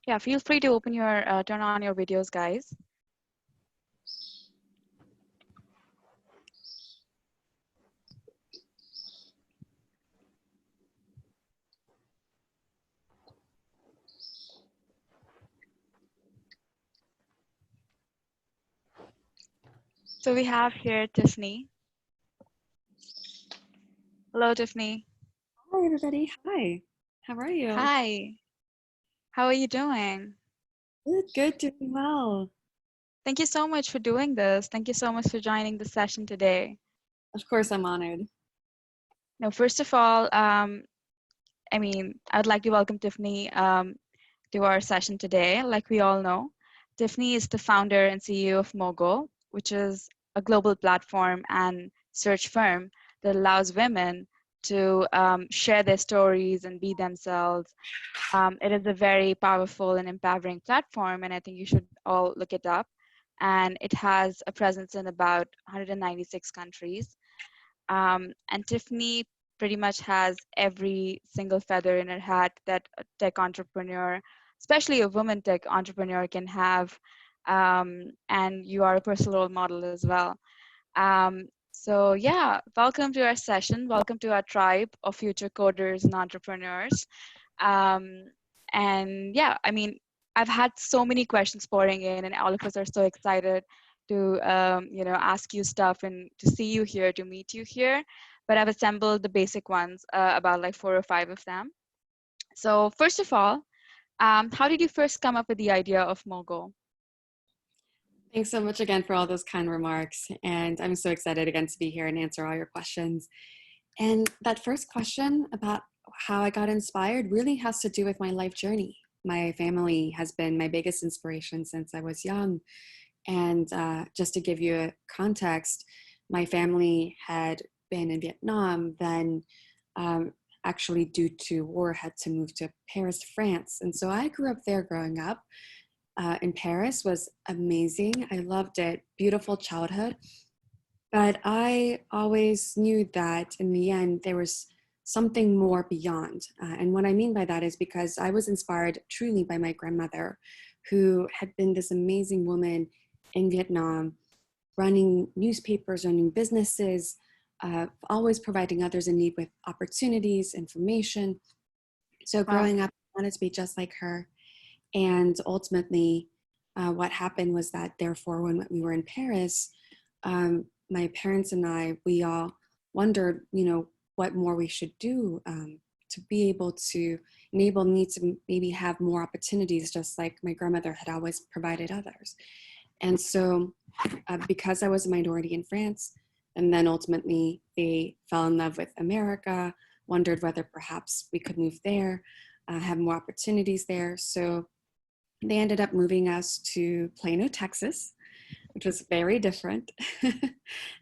Yeah, feel free to open your, turn on your videos, guys. So we have here Tiffany. Hello, Tiffany. Hi, everybody. Hi. How are you? Hi. How are you doing? Good, doing well. Thank you so much for doing this. Thank you so much for joining the session today. Of course, I'm honored. Now, first of all, I would like to welcome Tiffany to our session today. Like we all know, Tiffany is the founder and CEO of Mogul, which is a global platform and search firm that allows women to share their stories and be themselves. It is a very powerful and empowering platform, and I think you should all look it up. And it has a presence in about 196 countries. And Tiffany pretty much has every single feather in her hat that a tech entrepreneur, especially a woman tech entrepreneur, can have. And you are a personal role model as well. So yeah, welcome to our session. Welcome to our tribe of future coders and entrepreneurs. Um, and yeah, I've had so many questions pouring in, and all of us are so excited to ask you stuff and to see you here, to meet you here. But I've assembled the basic ones, about like 4 or 5 of them. So first of all, how did you first come up with the idea of Mogul? Thanks so much again for all those kind remarks. And I'm so excited again to be here and answer all your questions. And that first question about how I got inspired really has to do with my life journey. My family has been my biggest inspiration since I was young. And just to give you a context, my family had been in Vietnam, then actually due to war had to move to Paris, France. And so I grew up there growing up. In Paris was amazing. I loved it. Beautiful childhood. But I always knew that in the end, there was something more beyond. And what I mean by that is because I was inspired truly by my grandmother, who had been this amazing woman in Vietnam, running newspapers, running businesses, always providing others in need with opportunities, information. So Wow. growing up, I wanted to be just like her. And ultimately, what happened was that, therefore, when we were in Paris, my parents and I, we all wondered, what more we should do to be able to enable me to maybe have more opportunities, just like my grandmother had always provided others. And so, because I was a minority in France, and then ultimately they fell in love with America, wondered whether perhaps we could move there, have more opportunities there. So they ended up moving us to Plano, Texas, which was very different.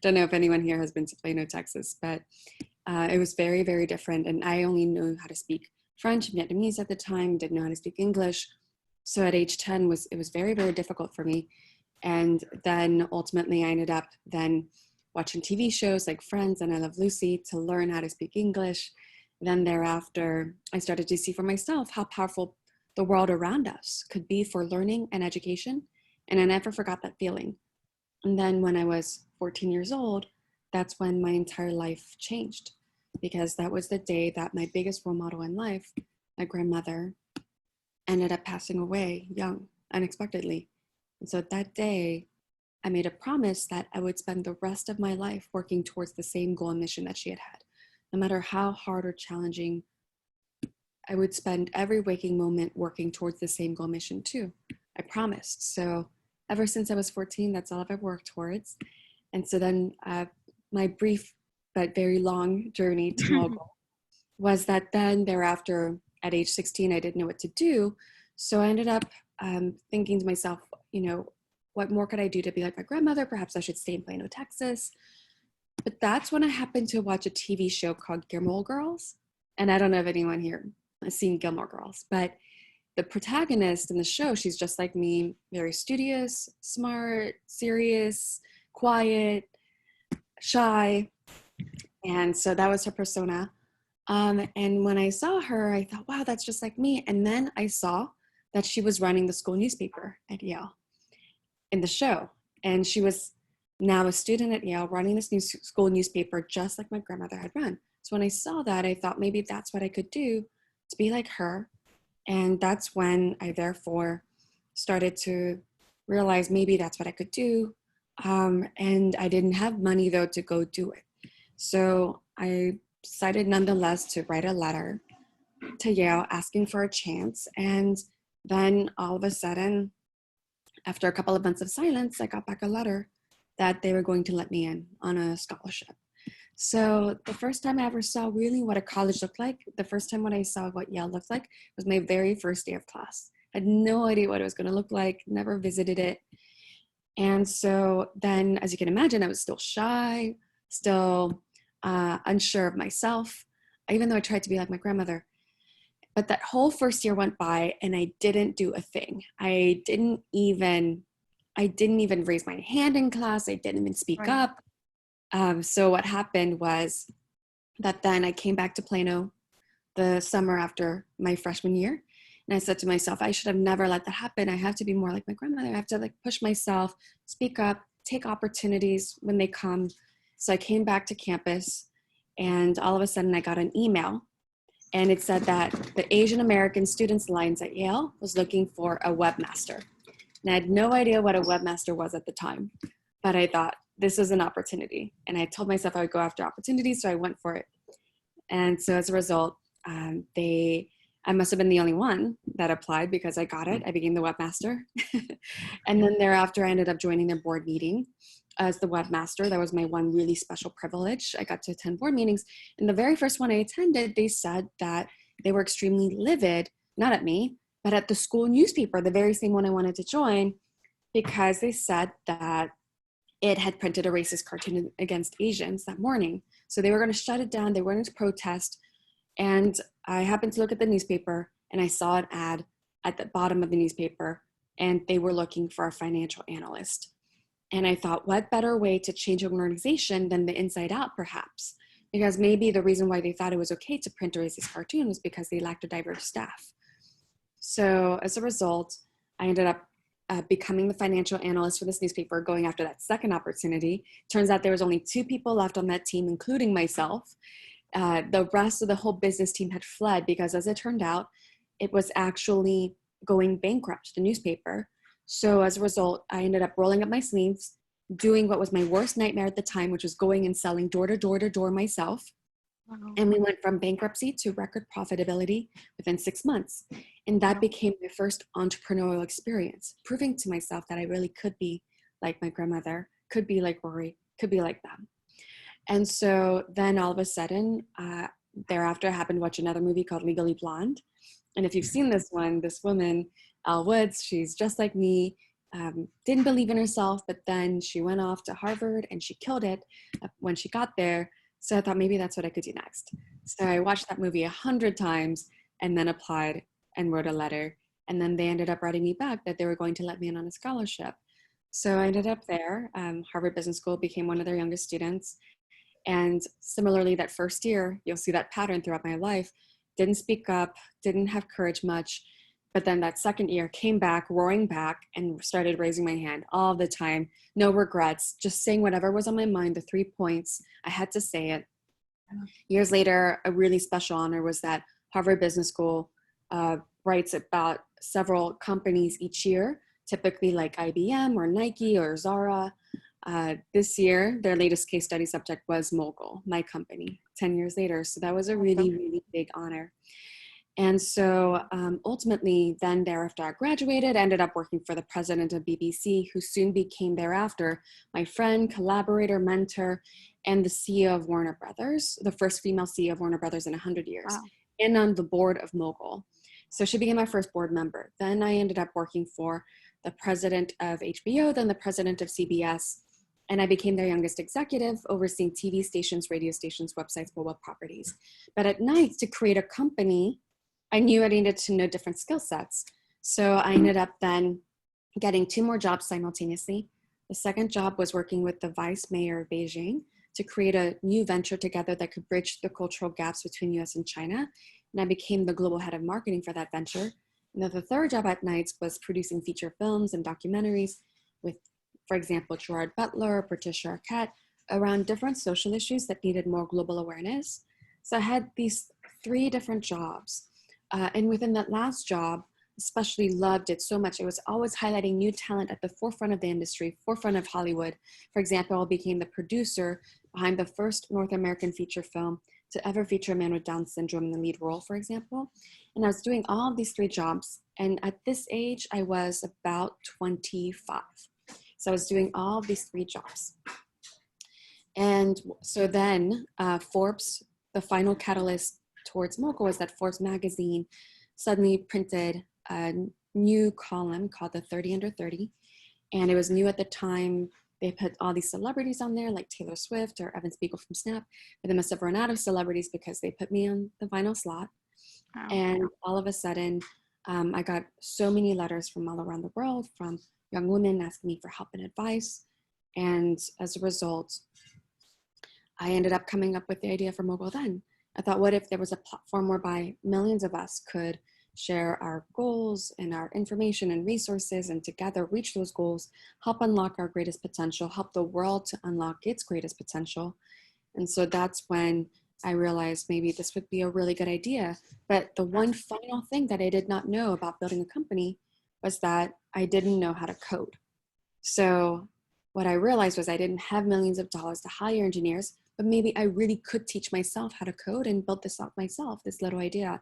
Don't know if anyone here has been to Plano, Texas, but it was very, very different. And I only knew how to speak French and Vietnamese at the time, didn't know how to speak English. So at age 10, it was very, very difficult for me. And then ultimately I ended up then watching TV shows like Friends and I Love Lucy to learn how to speak English. Then thereafter, I started to see for myself how powerful the world around us could be for learning and education. And I never forgot that feeling. And then when I was 14 years old, that's when my entire life changed, because that was the day that my biggest role model in life, my grandmother, ended up passing away young, unexpectedly. And so that day, I made a promise that I would spend the rest of my life working towards the same goal and mission that she had had. No matter how hard or challenging, I would spend every waking moment working towards the same goal mission too. I promised. So ever since I was 14, that's all I've ever worked towards. And so then my brief but very long journey to Mogul was that then thereafter at age 16, I didn't know what to do. So I ended up thinking to myself, what more could I do to be like my grandmother? Perhaps I should stay in Plano, Texas. But that's when I happened to watch a TV show called Gilmore Girls. And I don't know if anyone here has seen Gilmore Girls, but the protagonist in the show, she's just like me, very studious, smart, serious, quiet, shy. And so that was her persona. And when I saw her, I thought, wow, that's just like me. And then I saw that she was running the school newspaper at Yale in the show. And she was now a student at Yale running this new school newspaper just like my grandmother had run. So when I saw that, I thought maybe that's what I could do to be like her. And that's when I therefore started to realize maybe that's what I could do. And I didn't have money though to go do it. So I decided nonetheless to write a letter to Yale asking for a chance. And then all of a sudden, after a couple of months of silence, I got back a letter that they were going to let me in on a scholarship. So the first time I ever saw really what a college looked like, the first time when I saw what Yale looked like was my very first day of class. I had no idea what it was going to look like, never visited it. And so then, as you can imagine, I was still shy, still unsure of myself, even though I tried to be like my grandmother. But that whole first year went by and I didn't do a thing. I didn't even raise my hand in class. I didn't even speak up. So what happened was that then I came back to Plano the summer after my freshman year. And I said to myself, I should have never let that happen. I have to be more like my grandmother. I have to like push myself, speak up, take opportunities when they come. So I came back to campus and all of a sudden I got an email and it said that the Asian American Students Alliance at Yale was looking for a webmaster. And I had no idea what a webmaster was at the time, but I thought this is an opportunity. And I told myself I would go after opportunities, so I went for it. And so as a result, I must have been the only one that applied because I got it. I became the webmaster. And then thereafter, I ended up joining their board meeting as the webmaster. That was my one really special privilege. I got to attend board meetings. And the very first one I attended, they said that they were extremely livid, not at me, but at the school newspaper, the very same one I wanted to join, because they said that it had printed a racist cartoon against Asians that morning. So they were going to shut it down. They were going to protest. And I happened to look at the newspaper and I saw an ad at the bottom of the newspaper and they were looking for a financial analyst. And I thought, what better way to change an organization than the inside out, perhaps? Because maybe the reason why they thought it was okay to print a racist cartoon was because they lacked a diverse staff. So as a result, I ended up becoming the financial analyst for this newspaper, going after that second opportunity. Turns out there was only 2 people left on that team, including myself. The rest of the whole business team had fled because, as it turned out, it was actually going bankrupt, the newspaper. So as a result, I ended up rolling up my sleeves, doing what was my worst nightmare at the time, which was going and selling door to door to door myself. Wow. And we went from bankruptcy to record profitability within 6 months. And that became my first entrepreneurial experience, proving to myself that I really could be like my grandmother, could be like Rory, could be like them. And so then all of a sudden, thereafter I happened to watch another movie called Legally Blonde. And if you've seen this one, this woman, Elle Woods, she's just like me, didn't believe in herself, but then she went off to Harvard and she killed it when she got there. So I thought maybe that's what I could do next. So I watched that movie 100 times and then applied and wrote a letter. And then they ended up writing me back that they were going to let me in on a scholarship. So I ended up there. Harvard Business School, became one of their youngest students. And similarly, that first year, you'll see that pattern throughout my life, didn't speak up, didn't have courage much. But then that second year came back, roaring back, and started raising my hand all the time. No regrets, just saying whatever was on my mind, the 3 points, I had to say it. Years later, a really special honor was that Harvard Business School writes about several companies each year, typically like IBM or Nike or Zara. This year, their latest case study subject was Mogul, my company, 10 years later. So that was a really, really big honor. And so ultimately, then thereafter I graduated, ended up working for the president of BBC, who soon became thereafter my friend, collaborator, mentor, and the CEO of Warner Brothers, the first female CEO of Warner Brothers in 100 years, wow. And on the board of Mogul. So she became my first board member. Then I ended up working for the president of HBO, then the president of CBS, and I became their youngest executive, overseeing TV stations, radio stations, websites, mobile properties. But at night, to create a company, I knew I needed to know different skill sets. So I ended up then getting 2 more jobs simultaneously. The second job was working with the vice mayor of Beijing to create a new venture together that could bridge the cultural gaps between US and China. And I became the global head of marketing for that venture. And then the third job at nights was producing feature films and documentaries with, for example, Gerard Butler, Patricia Arquette, around different social issues that needed more global awareness. So I had these three different jobs. And within that last job, especially loved it so much. It was always highlighting new talent at the forefront of the industry, forefront of Hollywood. For example, I became the producer behind the first North American feature film to ever feature a man with Down syndrome in the lead role, for example. And I was doing all of these three jobs. And at this age, I was about 25. So I was doing all of these three jobs. And so then Forbes, the final catalyst towards Mogul was that Forbes magazine suddenly printed a new column called the 30 Under 30. And it was new at the time. They put all these celebrities on there like Taylor Swift or Evan Spiegel from Snap, but they must have run out of celebrities because they put me on the final slot. Wow. And all of a sudden, I got so many letters from all around the world, from young women asking me for help and advice. And as a result, I ended up coming up with the idea for Mogul then. I thought, what if there was a platform whereby millions of us could share our goals and our information and resources and together reach those goals, help unlock our greatest potential, help the world to unlock its greatest potential. And so that's when I realized maybe this would be a really good idea. But the one final thing that I did not know about building a company was that I didn't know how to code. So what I realized was I didn't have millions of dollars to hire engineers, but maybe I really could teach myself how to code and build this up myself, this little idea.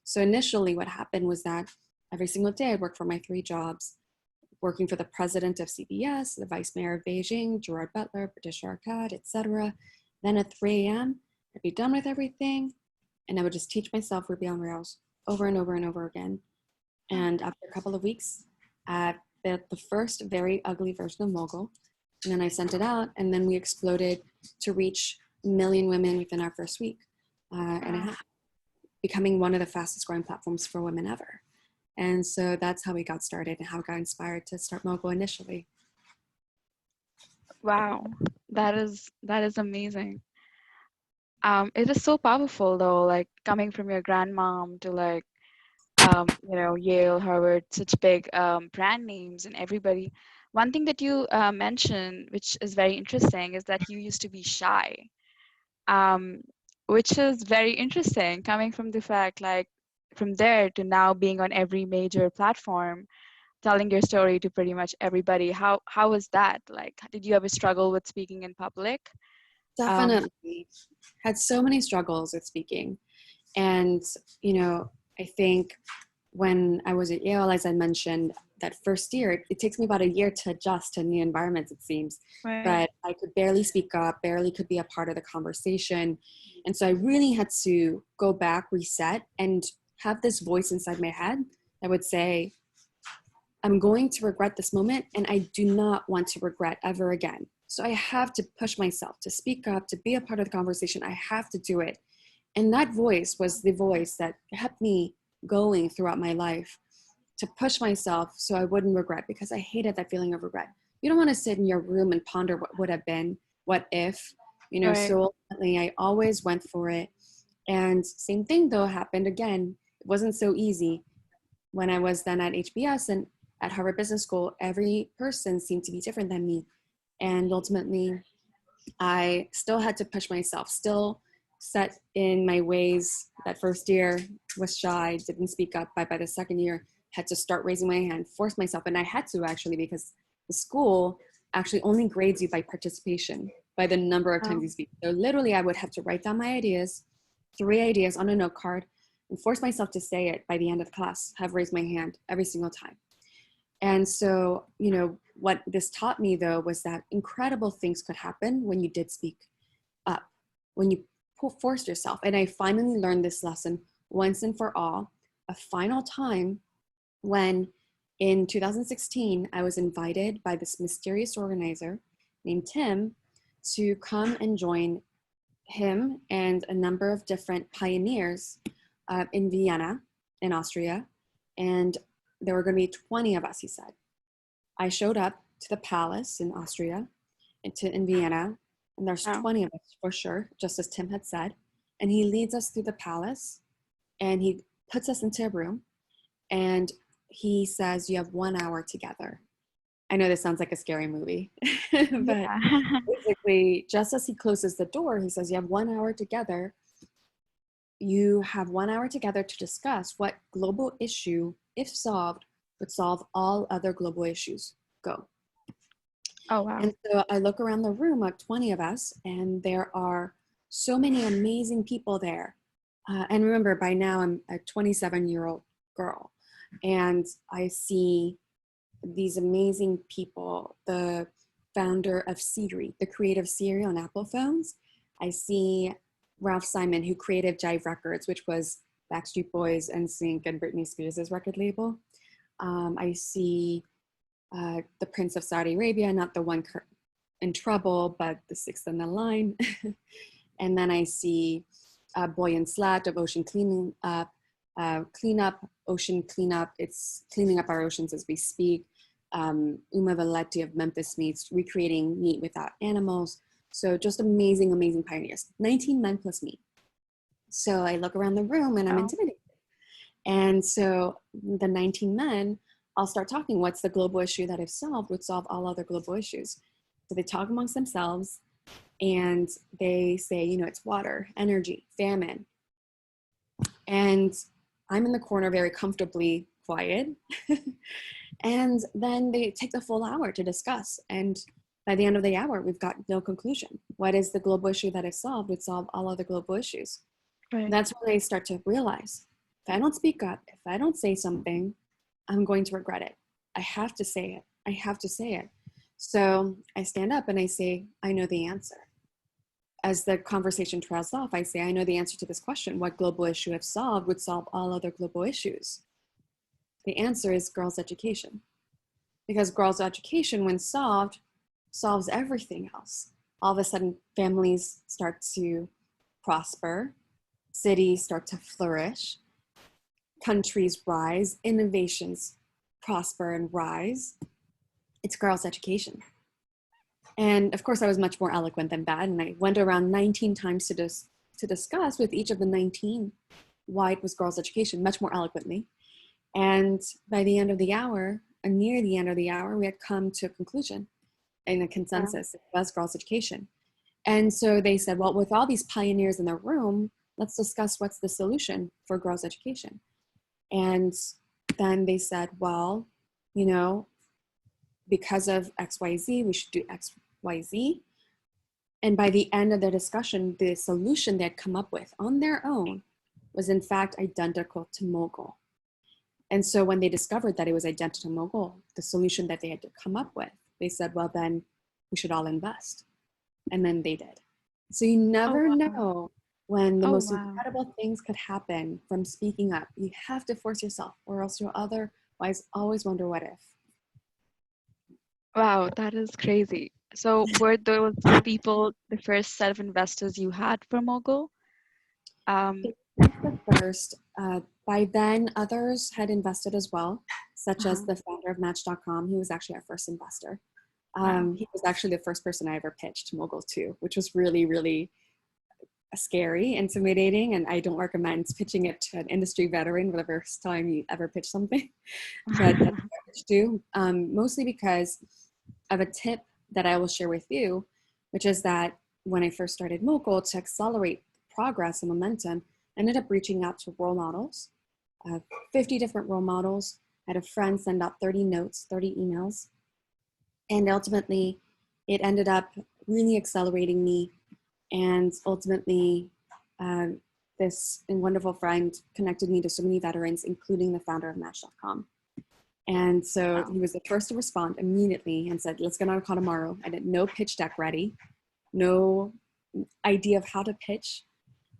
So initially what happened was that every single day I'd work for my three jobs, working for the president of CBS, the vice mayor of Beijing, Gerard Butler, Patricia Arquette, etc. Then at 3 a.m., I'd be done with everything, and I would just teach myself Ruby on Rails over and over and over again. And after a couple of weeks, I built the first very ugly version of Mogul, and then I sent it out, and then we exploded to reach 1 million women within our first week, and a half, becoming one of the fastest growing platforms for women ever. And so that's how we got started and how I got inspired to start Mogul initially. Wow, that is amazing. It is so powerful though, like coming from your grandmom to like Yale, Harvard, such big brand names and everybody. One thing that you mentioned, which is very interesting, is that you used to be shy, um, which is very interesting coming from the fact like from there to now being on every major platform, telling your story to pretty much everybody. How was that? Like, did you ever struggle with speaking in public? Um, Definitely. Had so many struggles with speaking. And, I think when I was at Yale, as I mentioned, that first year, it takes me about a year to adjust to new environments, it seems. right, But I could barely speak up, barely could be a part of the conversation. And so I really had to go back, reset, and have this voice inside my head that would say, I'm going to regret this moment, and I do not want to regret ever again. So I have to push myself to speak up, to be a part of the conversation. I have to do it. And that voice was the voice that kept me going throughout my life, to push myself so I wouldn't regret, because I hated that feeling of regret. You don't want to sit in your room and ponder what would have been, what if, right, so ultimately I always went for it. And same thing though happened again. It wasn't so easy. When I was then at HBS and at Harvard Business School, every person seemed to be different than me. And ultimately, I still had to push myself, still set in my ways. That first year was shy, didn't speak up. But by the second year, had to start raising my hand, force myself. And I had to actually, because the school actually only grades you by participation, by the number of times you speak. So literally, I would have to write down my ideas, 3 ideas on a note card, and force myself to say it by the end of the class, have raised my hand every single time. And so, what this taught me though was that incredible things could happen when you did speak up, when you forced yourself. And I finally learned this lesson once and for all, a final time when in 2016, I was invited by this mysterious organizer named Tim to come and join him and a number of different pioneers in Vienna, in Austria. And there were going to be 20 of us, he said. I showed up to the palace in Austria, in Vienna, and there's 20 of us for sure, just as Tim had said. And he leads us through the palace, and he puts us into a room, And he says, you have 1 hour together. I know this sounds like a scary movie, but Yeah. basically, just as he closes the door, he says, you have 1 hour together. You have 1 hour together to discuss what global issue, if solved, would solve all other global issues. Go. Oh, wow. And so I look around the room, like 20 of us, and there are so many amazing people there. And remember, by now I'm a 27-year-old girl, and I see these amazing people, the founder of Siri, the creative Siri on Apple phones. I see Ralph Simon, who created Jive Records, which was Backstreet Boys, NSYNC, and Britney Spears' record label. I see the Prince of Saudi Arabia, not the one in trouble, but the sixth in the line. And then I see Boy and Slat of Ocean Ocean Cleanup. It's cleaning up our oceans as we speak. Uma Valetti of Memphis Meats, recreating meat without animals. So just amazing, amazing pioneers. 19 men plus me. So I look around the room and I'm Wow. intimidated. And so the 19 men, I'll start talking, what's the global issue that if solved would solve all other global issues? So they talk amongst themselves and they say, it's water, energy, famine. And I'm in the corner very comfortably quiet. And then they take the full hour to discuss. And by the end of the hour, we've got no conclusion. What is the global issue that if solved would solve all other global issues? Right. That's when I start to realize, if I don't speak up, if I don't say something, I'm going to regret it. I have to say it. I have to say it. So I stand up and I say, I know the answer. As the conversation trails off, I say, I know the answer to this question. What global issue, if solved, would solve all other global issues? The answer is girls' education. Because girls' education, when solved, solves everything else. All of a sudden, families start to prosper, cities start to flourish, countries rise, innovations prosper and rise. It's girls' education. And of course, I was much more eloquent than that. And I went around 19 times to discuss with each of the 19 why it was girls' education, much more eloquently. And by the end of the hour, and near the end of the hour, we had come to a conclusion and a Wow. consensus. It was girls' education. And so they said, well, with all these pioneers in the room, let's discuss what's the solution for girls' education. And then they said, well, because of XYZ, we should do XYZ. And by the end of the discussion, the solution they had come up with on their own was in fact identical to Mogul. And so when they discovered that it was identical to Mogul, the solution that they had to come up with, they said, well, then we should all invest. And then they did. So you Oh, never wow. know when the Oh, most wow. incredible things could happen from speaking up. You have to force yourself, or else you'll otherwise always wonder what if. Wow, that is crazy. So were those people the first set of investors you had for Mogul? Um, The first, by then others had invested as well, such as uh-huh. the founder of Match.com. He was actually our first investor. Wow. He was actually the first person I ever pitched to Mogul to, which was really, really scary, intimidating, and I don't recommend pitching it to an industry veteran for the first time you ever pitch something. But that's what I pitched to, mostly because of a tip that I will share with you, which is that when I first started Mogul, to accelerate progress and momentum, I ended up reaching out to role models, 50 different role models. I had a friend send out 30 notes, 30 emails, and ultimately it ended up really accelerating me. And ultimately, this wonderful friend connected me to so many veterans, including the founder of Match.com. And so Wow. he was the first to respond immediately and said, let's get on a call tomorrow. I had no pitch deck ready, no idea of how to pitch,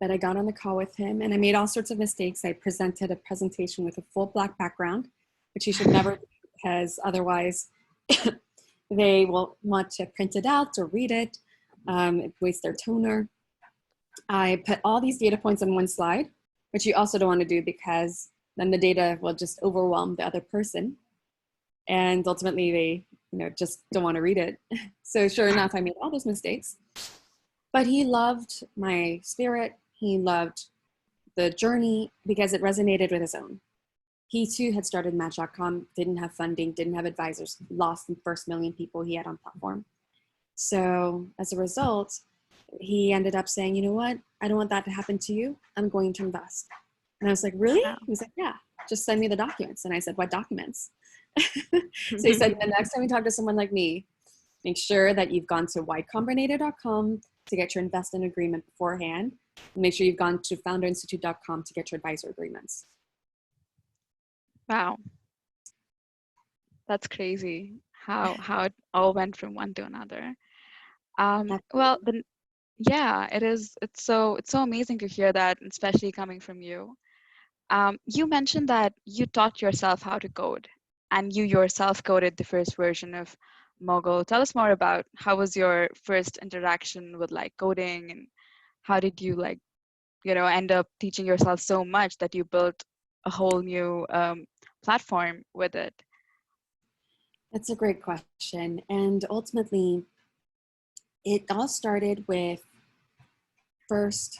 but I got on the call with him and I made all sorts of mistakes. I presented a presentation with a full black background, which you should never do because otherwise they will want to print it out or read it, waste their toner. I put all these data points on one slide, which you also don't want to do because then the data will just overwhelm the other person. And ultimately they, just don't want to read it. So sure enough, I made all those mistakes, but he loved my spirit. He loved the journey because it resonated with his own. He too had started Match.com, didn't have funding, didn't have advisors, lost the first million people he had on platform. So as a result, he ended up saying, you know what? I don't want that to happen to you. I'm going to invest. And I was like, really? Wow. He was like, yeah, just send me the documents. And I said, what documents? So he said, the next time you talk to someone like me, make sure that you've gone to ycombinator.com to get your investment agreement beforehand. And make sure you've gone to founderinstitute.com to get your advisor agreements. Wow, that's crazy how it all went from one to another. Well, then, yeah, it is. It's so amazing to hear that, especially coming from you. You mentioned that you taught yourself how to code, and you yourself coded the first version of Mogul. Tell us more about how was your first interaction with like coding, and how did you like, end up teaching yourself so much that you built a whole new platform with it? That's a great question. And ultimately, it all started with first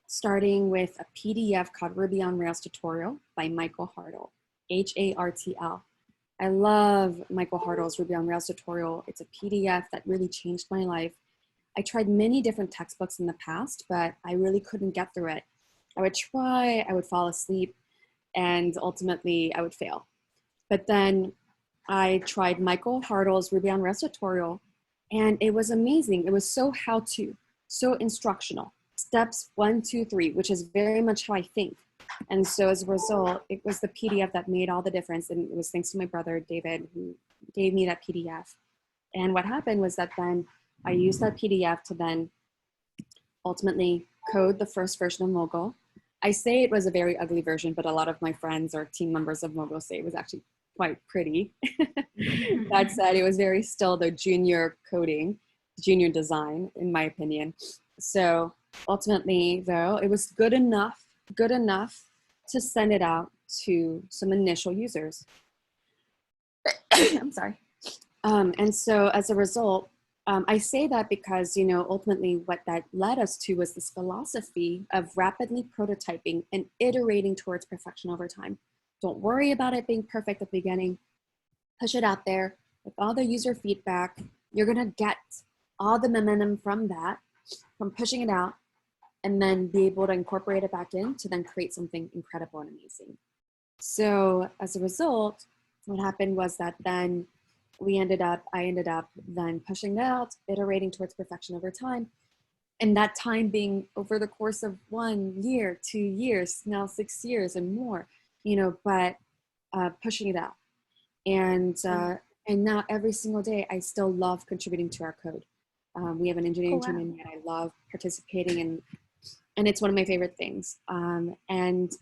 starting with a PDF called Ruby on Rails tutorial by Michael Hartle, Hartl. I love Michael Hartle's Ruby on Rails tutorial. It's a PDF that really changed my life. I tried many different textbooks in the past, but I really couldn't get through it. I would try, I would fall asleep, and ultimately I would fail. But then I tried Michael Hartle's Ruby on Rails tutorial, and it was amazing. It was so how-to, so instructional. Steps 1, 2, 3, which is very much how I think. And so as a result, it was the PDF that made all the difference. And it was thanks to my brother, David, who gave me that PDF. And what happened was that then I used that PDF to then ultimately code the first version of Mogul. I say it was a very ugly version, but a lot of my friends or team members of Mogul say it was actually quite pretty. That said, it was very still the junior coding, junior design, in my opinion. So ultimately, though, it was good enough to send it out to some initial users. I'm sorry. And so as a result, I say that because, ultimately what that led us to was this philosophy of rapidly prototyping and iterating towards perfection over time. Don't worry about it being perfect at the beginning. Push it out there with all the user feedback. You're going to get all the momentum from that, from pushing it out, and then be able to incorporate it back in to then create something incredible and amazing. So as a result, what happened was that then I ended up then pushing it out, iterating towards perfection over time. And that time being over the course of 1 year, 2 years, now 6 years and more, but pushing it out. And now every single day, I still love contributing to our code. We have an engineering team, and I love participating, and it's one of my favorite things. And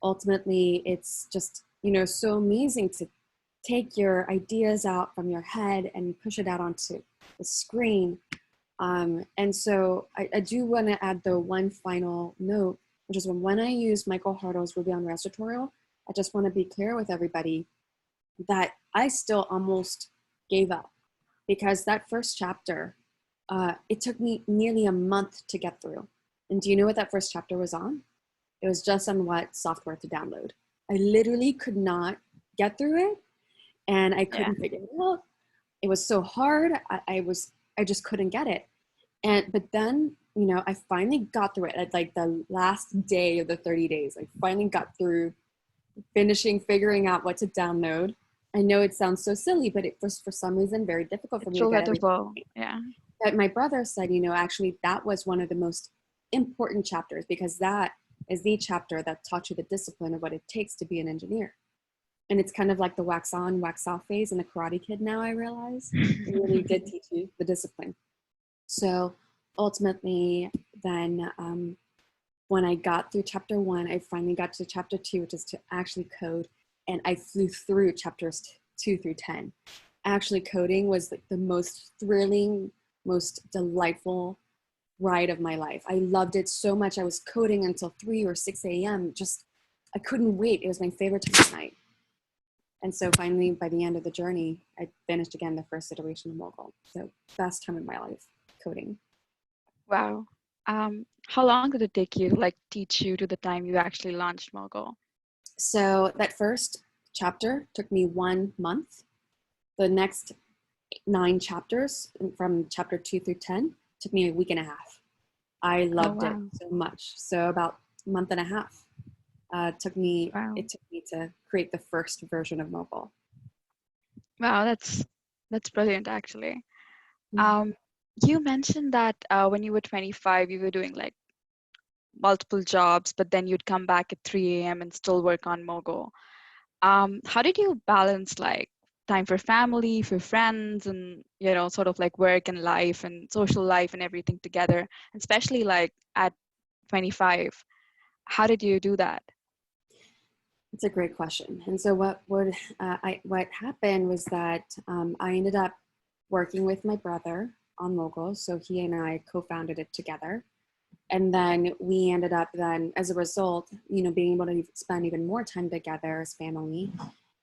ultimately, it's just, so amazing to take your ideas out from your head and push it out onto the screen. And so I do want to add the one final note, which is when I use Michael Hartle's Ruby on Rails tutorial, I just want to be clear with everybody that I still almost gave up, because that first chapter, it took me nearly a month to get through. And do you know what that first chapter was on? It was just on what software to download. I literally could not get through it, and I couldn't figure it out. It was so hard. I just couldn't get it. But then, I finally got through it at like the last day of the 30 days. I finally got through figuring out what to download. I know it sounds so silly, but it was for some reason very difficult for me to get everything. Yeah. But my brother said, actually that was one of the most important chapters, because that is the chapter that taught you the discipline of what it takes to be an engineer. And it's kind of like the wax on, wax off phase in the Karate Kid now, I realize. It really did teach you the discipline. So ultimately, then when I got through chapter 1, I finally got to chapter 2, which is to actually code. And I flew through chapters 2 through 10. Actually coding was like the most thrilling, most delightful ride of my life. I loved it so much. I was coding until 3 or 6 a.m. I couldn't wait. It was my favorite time of night. And so finally, by the end of the journey, I finished again the first iteration of Mogul. So best time of my life, coding. Wow. How long did it take you to like teach you to the time you actually launched Mogul? So that first chapter took me 1 month. The next 9 chapters, from chapter 2 through 10, took me a week and a half. I Oh, loved it wow. so much. So about a month and a half Wow. it took me to create the first version of Mogul. Wow, that's brilliant actually. Mm. Um, you mentioned that when you were 25, you were doing like multiple jobs, but then you'd come back at 3 a.m. and still work on Mogul. How did you balance like time for family, for friends, and sort of like work and life and social life and everything together, and especially like at 25? How did you do that? It's a great question. And so what happened was that I ended up working with my brother on Mogul. So he and I co-founded it together. And then we ended up then, as a result, being able to spend even more time together as family.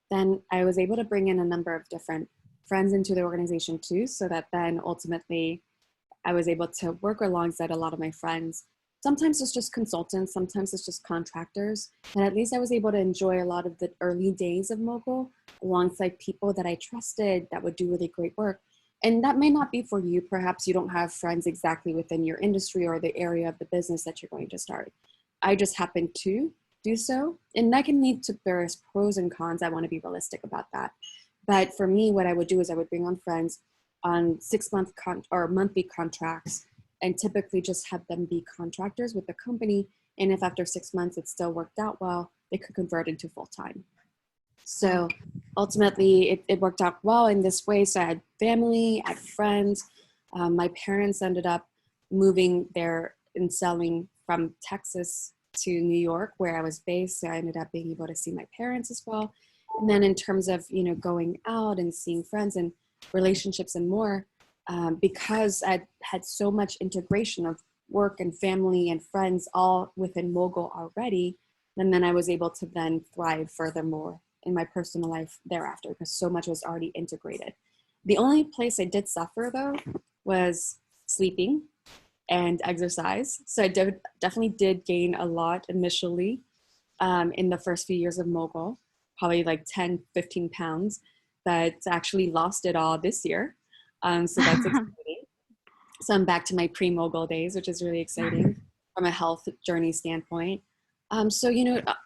Then I was able to bring in a number of different friends into the organization too, so that then ultimately I was able to work alongside a lot of my friends. Sometimes it's just consultants, sometimes it's just contractors. And at least I was able to enjoy a lot of the early days of Mogul alongside people that I trusted that would do really great work. And that may not be for you. Perhaps you don't have friends exactly within your industry or the area of the business that you're going to start. I just happened to do so. And that can lead to various pros and cons. I want to be realistic about that. But for me, what I would do is I would bring on friends on 6 month or monthly contracts, and typically just have them be contractors with the company. And if after 6 months it still worked out well, they could convert into full time. Wow. So ultimately, it worked out well in this way. So I had family, I had friends. My parents ended up moving there and selling from Texas to New York, where I was based. So I ended up being able to see my parents as well. And then in terms of going out and seeing friends and relationships and more, because I had so much integration of work and family and friends all within Mogul already, and then I was able to then thrive furthermore in my personal life thereafter because so much was already integrated. The only place I did suffer though was sleeping and exercise. So I definitely did gain a lot initially in the first few years of Mogul, probably like 10, 15 pounds, but actually lost it all this year. So that's exciting. So I'm back to my pre-Mogul days, which is really exciting from a health journey standpoint. So,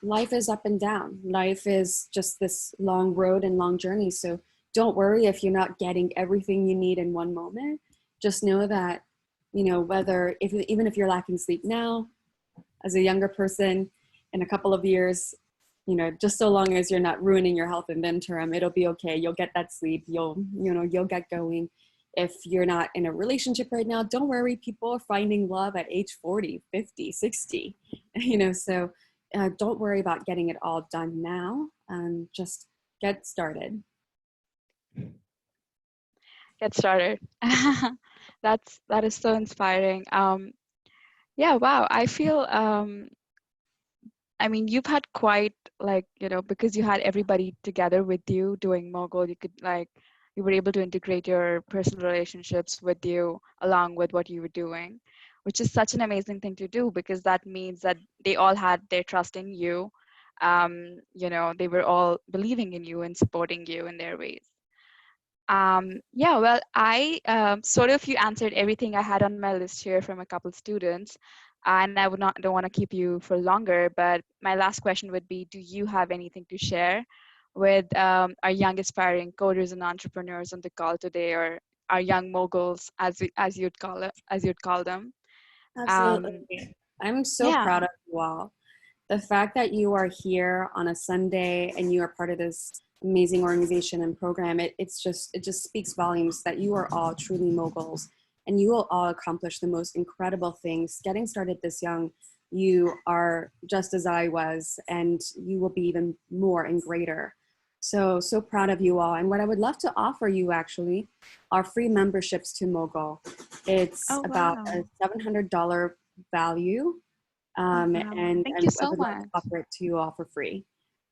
life is up and down. Life is just this long road and long journey. So don't worry if you're not getting everything you need in one moment. Just know that, even if you're lacking sleep now, as a younger person, in a couple of years, just so long as you're not ruining your health in the interim, it'll be okay. You'll get that sleep. You'll get going. If you're not in a relationship right now, don't worry. People are finding love at age 40, 50, 60, so don't worry about getting it all done now. Just get started. Get started. That is so inspiring. Yeah, wow. I feel I mean, you've had quite like, because you had everybody together with you doing Mogul, you could like, you were able to integrate your personal relationships with you along with what you were doing, which is such an amazing thing to do because that means that they all had their trust in you. They were all believing in you and supporting you in their ways. Yeah, well, I sort of you answered everything I had on my list here from a couple students, and I don't want to keep you for longer. But my last question would be: do you have anything to share with our young aspiring coders and entrepreneurs on the call today, or our young moguls, as you'd call it, as you'd call them? Absolutely. Um, I'm so yeah, proud of you all. The fact that you are here on a Sunday and you are part of this amazing organization and program, it just speaks volumes that you are all truly moguls and you will all accomplish the most incredible things. Getting started this young, you are just as I was, and you will be even more and greater. So proud of you all. And what I would love to offer you actually are free memberships to Mogul. It's oh about wow, a $700 value, oh wow, and thank I you so would love to much. offer it to you all for free.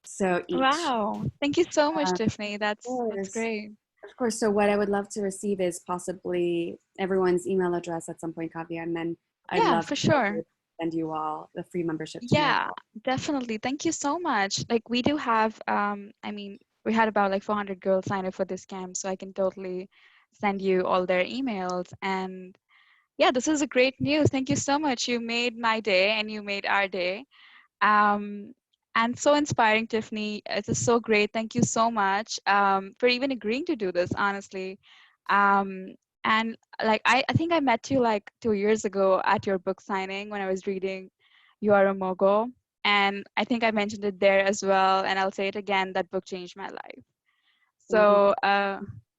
So each. Wow, thank you so much, Of Tiffany. That's course. great. Of course. So what I would love to receive is possibly everyone's email address at some point, Kavya, and then I'd Yeah, love for to sure. send you all the free membership to Yeah, Mogul. definitely. Thank you so much. Like we do have, I mean, we had about like 400 girls sign up for this camp, so I can totally send you all their emails. And yeah, this is a great news. Thank you so much. You made my day and you made our day. Um, and so inspiring, Tiffany. It is so great. Thank you so much for even agreeing to do this, honestly. Um, and like, I think I met you like 2 years ago at your book signing when I was reading You Are a Mogul. And I think I mentioned it there as well. And I'll say it again, that book changed my life. Thank you. So,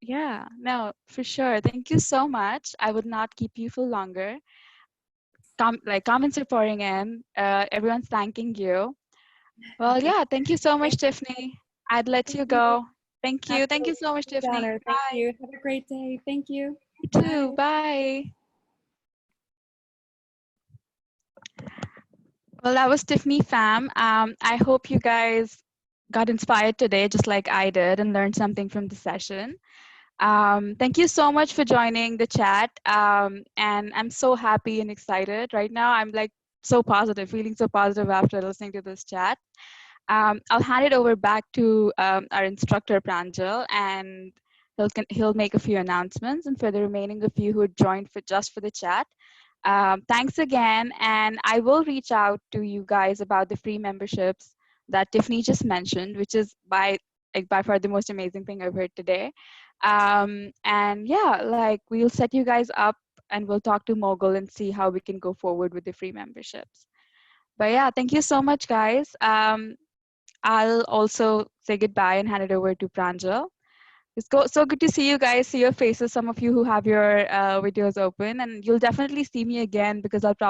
yeah, no, for sure. Thank you so much. I would not keep you for longer. Comments are pouring in. Everyone's thanking you. Well, yeah, thank you so much, Thank Tiffany. I'd let thank you you. go. Thank you. Thank Absolutely. you so much, It's an Tiffany. honor. Thank Bye. you. Have a great day. Thank you. You too. Bye. Bye. Well, that was Tiffany Pham. I hope you guys got inspired today, just like I did, and learned something from the session. Thank you so much for joining the chat. And I'm so happy and excited right now. I'm like so positive, feeling so positive after listening to this chat. I'll hand it over back to our instructor Pranjal, and he'll make a few announcements. And for the remaining of you who joined for just for the chat, thanks again. And I will reach out to you guys about the free memberships that Tiffany just mentioned, which is by far the most amazing thing I've heard today. And yeah, like we'll set you guys up, and we'll talk to Mogul and see how we can go forward with the free memberships. But yeah, thank you so much, guys. I'll also say goodbye and hand it over to Pranjal. So good to see you guys, see your faces, some of you who have your videos open, and you'll definitely see me again because I'll probably